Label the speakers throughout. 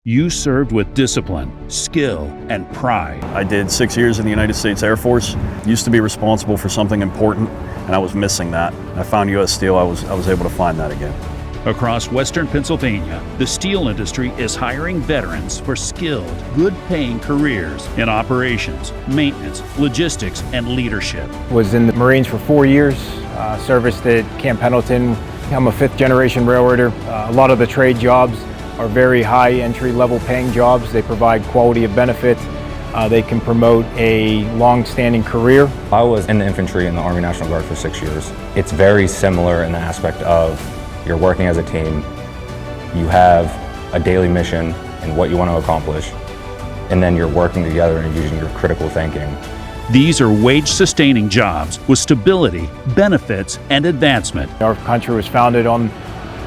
Speaker 1: You served with discipline, skill, and pride.
Speaker 2: I did 6 years in the United States Air Force. Used to be responsible for something important, and I was missing that. I found U.S. Steel. I was able to find that again.
Speaker 1: Across Western Pennsylvania, the steel industry is hiring veterans for skilled, good-paying careers in operations, maintenance, logistics, and leadership.
Speaker 3: Was in the Marines for 4 years, serviced at Camp Pendleton. I'm a fifth-generation railroader. A lot of the trade jobs are very high entry-level paying jobs. They provide quality of benefits. They can promote a long-standing career.
Speaker 4: I was in the infantry in the Army National Guard for 6 years. It's very similar in the aspect of you're working as a team, you have a daily mission and what you want to accomplish, and then you're working together and using your critical thinking.
Speaker 1: These are wage-sustaining jobs with stability, benefits, and advancement.
Speaker 3: Our country was founded on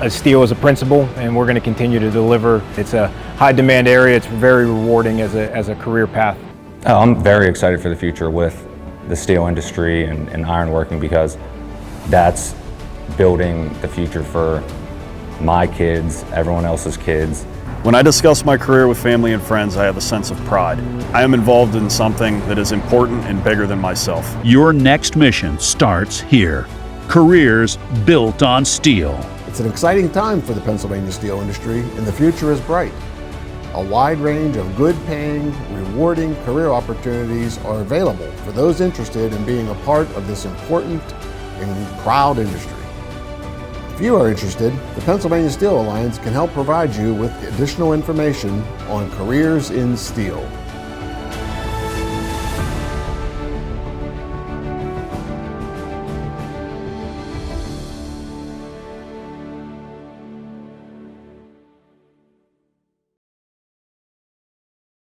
Speaker 3: steel as a principle, and we're going to continue to deliver. It's a high-demand area. It's very rewarding as a career path.
Speaker 4: I'm very excited for the future with the steel industry and ironworking, because that's building the future for my kids, everyone else's kids.
Speaker 2: When I discuss my career with family and friends, I have a sense of pride. I am involved in something that is important and bigger than myself.
Speaker 1: Your next mission starts here. Careers built on steel.
Speaker 5: It's an exciting time for the Pennsylvania steel industry, and the future is bright. A wide range of good-paying, rewarding career opportunities are available for those interested in being a part of this important and proud industry. If you are interested, the Pennsylvania Steel Alliance can help provide you with additional information on careers in steel.